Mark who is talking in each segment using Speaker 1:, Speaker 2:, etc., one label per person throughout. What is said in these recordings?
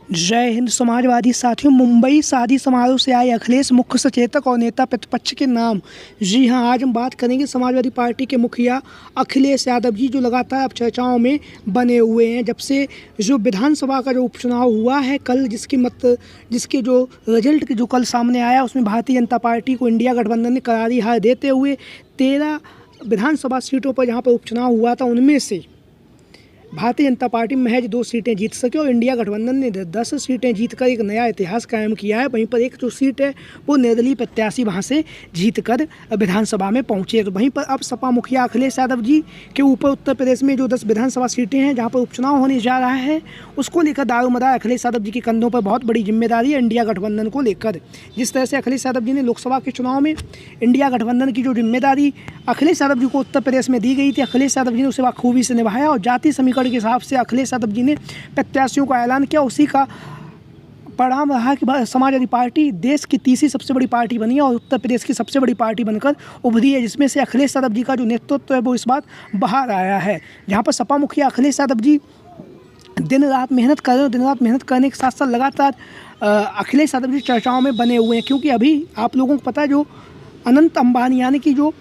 Speaker 1: जय हिंद समाजवादी साथियों। मुंबई शादी समारोह से आए अखिलेश मुख्य सचेतक और नेता प्रतिपक्ष के नाम। जी हां, आज हम बात करेंगे समाजवादी पार्टी के मुखिया अखिलेश यादव जी, जो लगातार अब चर्चाओं में बने हुए हैं। जब से जो विधानसभा का जो उपचुनाव हुआ है कल, जिसके जो रिजल्ट जो कल सामने आया, उसमें भारतीय जनता पार्टी को इंडिया गठबंधन ने करारी हार देते हुए 13 विधानसभा सीटों पर जहाँ पर उपचुनाव हुआ था, उनमें से भारतीय जनता पार्टी महज 2 सीटें जीत सके और इंडिया गठबंधन ने 10 सीटें जीतकर एक नया इतिहास कायम किया है। वहीं पर एक जो सीट है वो निर्दलीय प्रत्याशी वहां से जीतकर विधानसभा में पहुंचे। तो वहीं पर अब सपा मुखिया अखिलेश यादव जी के ऊपर उत्तर प्रदेश में जो 10 विधानसभा सीटें हैं जहां पर उपचुनाव होने जा रहा है, उसको लेकर दारोमदार अखिलेश यादव जी के कंधों पर बहुत बड़ी जिम्मेदारी है इंडिया गठबंधन को लेकर। जिस तरह से अखिलेश यादव जी ने लोकसभा के चुनाव में इंडिया गठबंधन की जो जिम्मेदारी अखिलेश यादव जी को उत्तर प्रदेश में दी गई थी, अखिलेश यादव जी ने उसे बखूबी से निभाया और जाति समीकरण के हिसाब से अखिलेश यादव जी ने प्रत्याशियों का ऐलान किया। उसी का परिणाम रहा कि समाजवादी पार्टी देश की तीसरी सबसे बड़ी पार्टी बनी है और उत्तर प्रदेश की सबसे बड़ी पार्टी बनकर उभरी है, जिसमें से अखिलेश यादव जी का जो नेतृत्व है वो इस बार बाहर आया है। जहां पर सपा मुखिया अखिलेश यादव जी दिन रात मेहनत कर रहे हैं। दिन रात मेहनत करने के साथ साथ लगातार अखिलेश यादव जी चर्चाओं में बने हुए हैं, क्योंकि अभी आप लोगों को पता है जो अनंत अंबानी यानी कि जो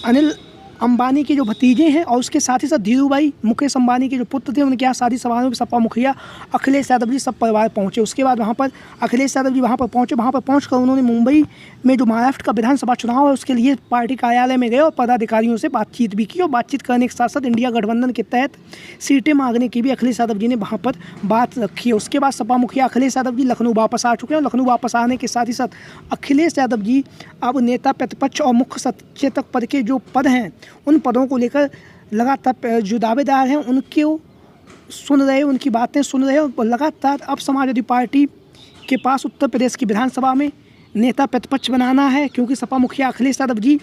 Speaker 1: अनिल अंबानी के जो भतीजे हैं और उसके साथ ही साथ धीरू भाई मुकेश अंबानी के जो पुत्र थे, उनके यहाँ शादी समारोह में सपा मुखिया अखिलेश यादव जी सब परिवार पहुंचे। उसके बाद वहाँ पर अखिलेश यादव जी वहाँ पर पहुँचकर उन्होंने मुंबई में जो महाराष्ट्र का विधानसभा चुनाव है उसके लिए पार्टी कार्यालय में गए और पदाधिकारियों से बातचीत भी की और बातचीत करने के साथ साथ इंडिया गठबंधन के तहत सीटें मांगने की भी अखिलेश यादव जी ने वहाँ पर बात रखी है। उसके बाद सपा मुखिया अखिलेश यादव जी लखनऊ वापस आ चुके हैं और लखनऊ वापस आने के साथ ही साथ अखिलेश यादव जी अब नेता प्रतिपक्ष और मुख्य सचेतक पद के जो पद हैं उन पदों को लेकर लगातार जो दावेदार हैं उनके सुन रहे, उनकी बातें सुन रहे और लगातार अब समाजवादी पार्टी के पास उत्तर प्रदेश की विधानसभा में नेता प्रतिपक्ष बनाना है, क्योंकि सपा मुखिया अखिलेश यादव जी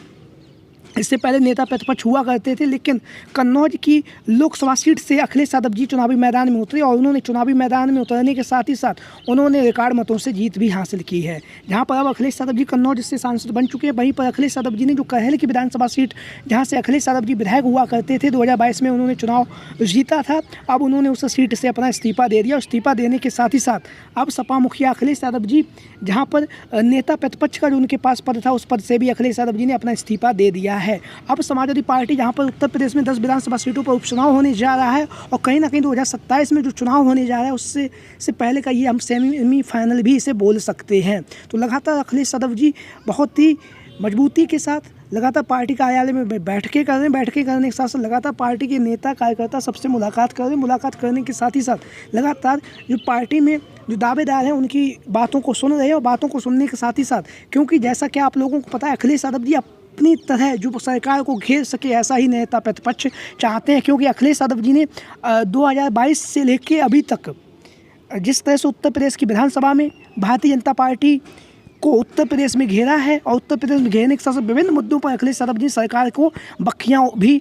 Speaker 1: इससे पहले नेता प्रतिपक्ष हुआ करते थे, लेकिन कन्नौज की लोकसभा सीट से अखिलेश यादव जी चुनावी मैदान में उतरे और उन्होंने चुनावी मैदान में उतरने के साथ ही साथ उन्होंने रिकॉर्ड मतों से जीत भी हासिल की है। जहां पर अब अखिलेश यादव जी कन्नौज से सांसद बन चुके हैं। वहीं पर अखिलेश यादव जी ने जो कहल की विधानसभा सीट जहाँ से अखिलेश यादव जी विधायक हुआ करते थे, 2022 में उन्होंने चुनाव जीता था, अब उन्होंने उस सीट से अपना इस्तीफा दे दिया। इस्तीफा देने के साथ ही साथ अब सपा मुखिया अखिलेश यादव जी जहाँ पर नेता प्रतिपक्ष का जो उनके पास पद था उस पद से भी अखिलेश यादव जी ने अपना इस्तीफा दे दिया है। अब समाजवादी पार्टी जहां पर उत्तर प्रदेश में 10 विधानसभा सीटों पर उपचुनाव होने जा रहा है और कहीं ना कहीं 2027 में जो चुनाव होने जा रहा है उससे पहले का ये हम सेमी फाइनल भी इसे बोल सकते हैं। तो लगातार अखिलेश यादव जी बहुत ही मजबूती के साथ लगातार पार्टी कार्यालय में बैठकें कर रहे हैं। बैठकें करने के साथ साथ लगातार पार्टी के नेता कार्यकर्ता सबसे मुलाकात कर रहे हैं। मुलाकात करने के साथ ही साथ लगातार जो पार्टी में जो दावेदार हैं उनकी बातों को सुन रहे हैं और बातों को सुनने के साथ ही साथ, क्योंकि जैसा कि आप लोगों को पता है अखिलेश यादव जी अपनी तरह जो सरकार को घेर सके ऐसा ही नेता प्रतिपक्ष चाहते हैं, क्योंकि अखिलेश यादव जी ने 2022 से लेकर अभी तक जिस तरह से उत्तर प्रदेश की विधानसभा में भारतीय जनता पार्टी को उत्तर प्रदेश में घेरा है और उत्तर प्रदेश में घेरने के साथ साथ विभिन्न मुद्दों पर अखिलेश यादव जी सरकार को बखियाँ भी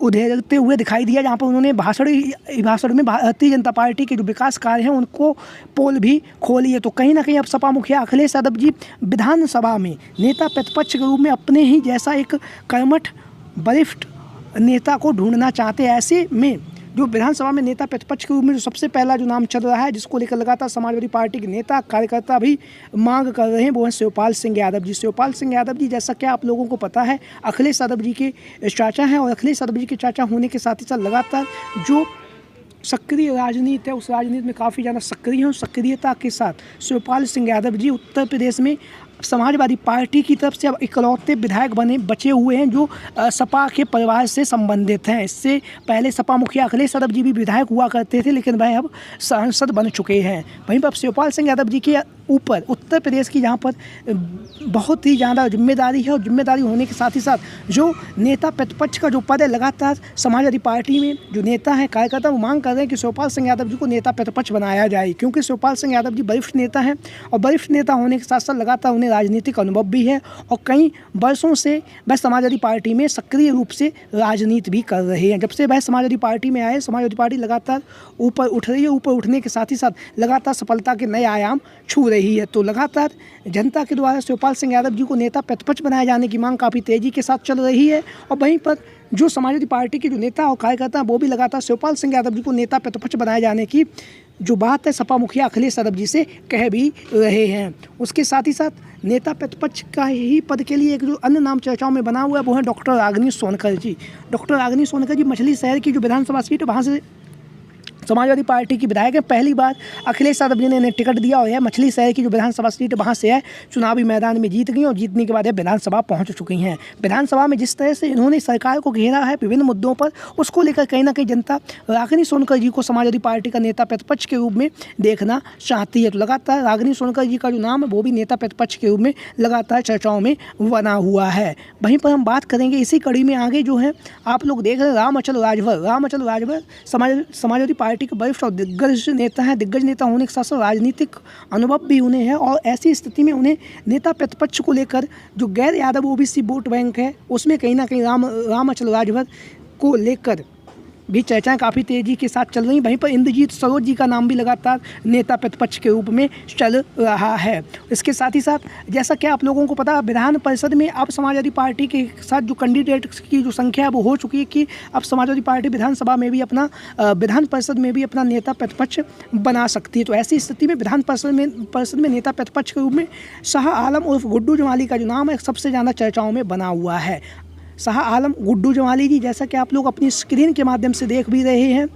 Speaker 1: उधेड़ते हुए दिखाई दिया, जहाँ पर उन्होंने भाषण में भारतीय जनता पार्टी के जो विकास कार्य हैं उनको पोल भी खोली है। तो कहीं ना कहीं अब सपा मुखिया अखिलेश यादव जी विधानसभा में नेता प्रतिपक्ष के रूप में अपने ही जैसा एक कर्मठ वरिष्ठ नेता को ढूंढना चाहते हैं। ऐसे में जो विधानसभा में नेता प्रतिपक्ष के रूप में जो सबसे पहला जो नाम चल रहा है, जिसको लेकर लगातार समाजवादी पार्टी के नेता कार्यकर्ता भी मांग कर रहे हैं, वो है शिवपाल सिंह यादव जी। शिवपाल सिंह यादव जी, जैसा कि आप लोगों को पता है, अखिलेश यादव जी के चाचा हैं और अखिलेश यादव जी के चाचा होने के साथ ही साथ लगातार जो सक्रिय राजनीति है उस राजनीति में काफ़ी ज़्यादा सक्रिय हैं। सक्रियता के साथ शिवपाल सिंह यादव जी उत्तर प्रदेश में समाजवादी पार्टी की तरफ से अब इकलौते विधायक बचे हुए हैं जो सपा के परिवार से संबंधित हैं। इससे पहले सपा मुखिया अखिलेश यादव जी भी विधायक हुआ करते थे, लेकिन वह अब सांसद बन चुके हैं। वहीं पर शिवपाल सिंह यादव जी के ऊपर उत्तर प्रदेश की जहाँ पर बहुत ही ज़्यादा जिम्मेदारी है और जिम्मेदारी होने के साथ ही साथ जो नेता प्रतिपक्ष का जो पद है, लगातार समाजवादी पार्टी में जो नेता हैं कार्यकर्ता वो मांग कर रहे हैं कि शिवपाल सिंह यादव जी को नेता प्रतिपक्ष बनाया जाए, क्योंकि शिवपाल सिंह यादव जी वरिष्ठ नेता हैं और वरिष्ठ नेता होने के साथ साथ लगातार उन्हें राजनीतिक अनुभव भी है और कई वर्षों से वह समाजवादी पार्टी में सक्रिय रूप से राजनीति भी कर रहे हैं। जब से वह समाजवादी पार्टी में आए, समाजवादी पार्टी लगातार ऊपर उठ रही है। ऊपर उठने के साथ ही साथ लगातार सफलता के नए आयाम छू रही है। तो लगातार जनता के द्वारा शिवपाल सिंह यादव जी को नेता प्रतिपक्ष बनाए जाने की मांग काफ़ी तेज़ी के साथ चल रही है और वहीं पर जो समाजवादी पार्टी के जो नेता और कार्यकर्ता हैं वो भी लगातार शिवपाल सिंह यादव जी को नेता प्रतिपक्ष बनाए जाने की जो बात है सपा मुखिया अखिलेश यादव जी से कह भी रहे हैं। उसके साथ ही साथ नेता प्रतिपक्ष का ही पद के लिए एक जो अन्य नाम चर्चाओं में बना हुआ है वो है डॉक्टर रागिनी सोनकर जी। डॉक्टर रागिनी सोनकर जी मछली शहर की जो विधानसभा सीट है वहाँ से समाजवादी पार्टी की विधायक है। पहली बार अखिलेश यादव जी ने इन्हें टिकट दिया और यह मछली शहर की जो विधानसभा सीट वहाँ से है चुनावी मैदान में जीत गई और जीतने के बाद यह विधानसभा पहुँच चुकी हैं। विधानसभा में जिस तरह से इन्होंने सरकार को घेरा है विभिन्न मुद्दों पर, उसको लेकर कहीं ना कहीं जनता रागिनी सोनकर जी को समाजवादी पार्टी का नेता प्रतिपक्ष के रूप में देखना चाहती है। तो लगातार रागिनी सोनकर जी का जो नाम है वो भी नेता प्रतिपक्ष के रूप में लगातार चर्चाओं में बना हुआ है। वहीं पर हम बात करेंगे इसी कड़ी में आगे जो है आप लोग देख रहे हैं रामअचल राजभर समाजवादी पार्टी के वरिष्ठ और दिग्गज नेता हैं। दिग्गज नेता होने के साथ साथ राजनीतिक अनुभव भी उन्हें है और ऐसी स्थिति में उन्हें नेता प्रतिपक्ष को लेकर जो गैर यादव ओबीसी वोट बैंक है उसमें कहीं ना कहीं रामअचल राजभर को लेकर भी चर्चाएं काफ़ी तेज़ी के साथ चल रही। वहीं पर इंद्रजीत सरोज जी का नाम भी लगातार नेता प्रतिपक्ष के रूप में चल रहा है। इसके साथ ही साथ जैसा कि आप लोगों को पता विधान परिषद में अब समाजवादी पार्टी के साथ जो कैंडिडेट की जो संख्या है वो हो चुकी है कि अब समाजवादी पार्टी विधानसभा में भी अपना विधान परिषद में भी अपना नेता प्रतिपक्ष बना सकती है। तो ऐसी स्थिति में विधान परिषद में नेता प्रतिपक्ष के रूप में शाह आलम उर्फ गुड्डू जमाली का जो नाम है सबसे ज़्यादा चर्चाओं में बना हुआ है। शाह आलम गुड्डू जमाली जी जैसा कि आप लोग अपनी स्क्रीन के माध्यम से देख भी रहे हैं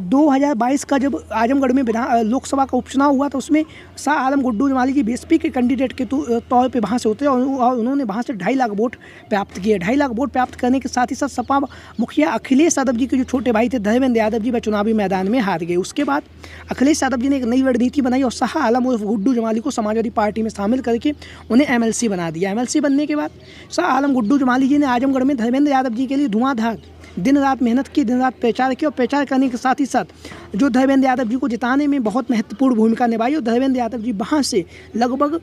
Speaker 1: 2022 का जब आजमगढ़ में लोकसभा का उपचुनाव हुआ तो उसमें शाह आलम गुड्डू जमाली जी बीएसपी के कैंडिडेट के तौर पे वहाँ से उतरे और उन्होंने वहाँ से 2.5 लाख वोट प्राप्त किए। 2.5 लाख वोट प्राप्त करने के साथ ही साथ सपा मुखिया अखिलेश यादव जी के जो छोटे भाई थे धर्मेंद्र यादव जी वह चुनावी मैदान में हार गए। उसके बाद अखिलेश यादव जी ने एक नई रणनीति बनाई और शाह आलम उर्फ गुड्डू जमाली को समाजवादी पार्टी में शामिल करके उन्हें MLC बना दिया। MLC बनने के बाद शाह आलम गुड्डू जमाली जी ने आजमगढ़ में धर्मेंद्र यादव जी के लिए धुआंधार दिन रात मेहनत की, दिन रात प्रचार किया और प्रचार करने के साथ ही साथ जो धर्मेंद्र यादव जी को जिताने में बहुत महत्वपूर्ण भूमिका निभाई और धर्मेंद्र यादव जी वहाँ से लगभग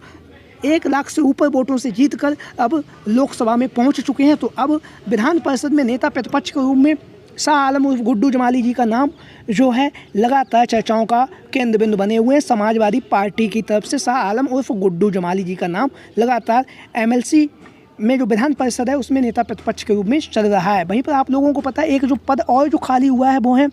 Speaker 1: 1 लाख से ऊपर वोटों से जीतकर अब लोकसभा में पहुँच चुके हैं। तो अब विधान परिषद में नेता प्रतिपक्ष के रूप में शाह आलम उर्फ गुड्डू जमाली जी का नाम जो है लगातार चर्चाओं का केंद्र बिंदु बने हुए हैं। समाजवादी पार्टी की तरफ से शाह आलम उर्फ गुड्डू जमाली जी का नाम लगातार MLC में जो विधान परिषद है उसमें नेता प्रतिपक्ष के रूप में चल रहा है। वहीं पर आप लोगों को पता है एक जो पद और जो खाली हुआ है वो है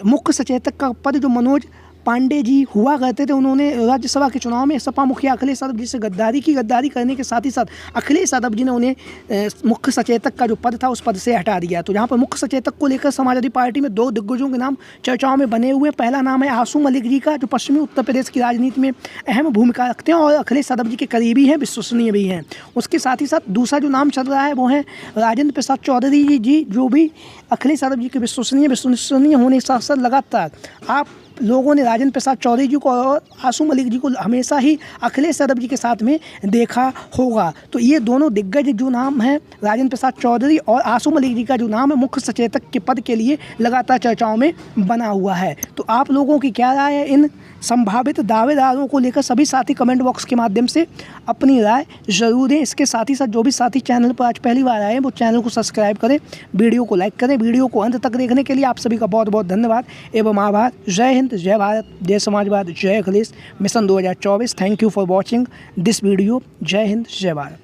Speaker 1: मुख्य सचेतक का पद जो मनोज पांडे जी हुआ करते थे। उन्होंने राज्यसभा के चुनाव में सपा मुखिया अखिलेश यादव जी से गद्दारी करने के साथ ही साथ अखिलेश यादव जी ने उन्हें मुख्य सचेतक का जो पद था उस पद से हटा दिया। तो यहाँ पर मुख्य सचेतक को लेकर समाजवादी पार्टी में 2 दिग्गजों के नाम चर्चाओं में बने हुए। पहला नाम है आसू मलिक जी का जो पश्चिमी उत्तर प्रदेश की राजनीति में अहम भूमिका रखते हैं और अखिलेश यादव जी के करीबी हैं, विश्वसनीय भी हैं। उसके साथ ही साथ दूसरा जो नाम चल रहा है वो है राजेंद्र प्रसाद चौधरी जी जो भी अखिलेश यादव जी के विश्वसनीय होने के साथ साथ लगातार आप लोगों ने राजेंद्र प्रसाद चौधरी जी को और आसू मलिक जी को हमेशा ही अखिलेश यादव जी के साथ में देखा होगा। तो ये दोनों दिग्गज जो नाम हैं राजेंद्र प्रसाद चौधरी और आसू मलिक जी का जो नाम है मुख्य सचेतक के पद के लिए लगातार चर्चाओं में बना हुआ है। तो आप लोगों की क्या राय है इन संभावित दावेदारों को लेकर? सभी साथी कमेंट बॉक्स के माध्यम से अपनी राय जरूर दें। इसके साथ ही साथ जो भी साथी चैनल पर आज पहली बार आए हैं वो चैनल को सब्सक्राइब करें, वीडियो को लाइक करें। वीडियो को अंत तक देखने के लिए आप सभी का बहुत बहुत धन्यवाद एवं आभार। जय हिंद, जय भारत, जय समाजवाद, जय Akhilesh mission 2024। Thank you for watching this video. जय हिंद, जय भारत।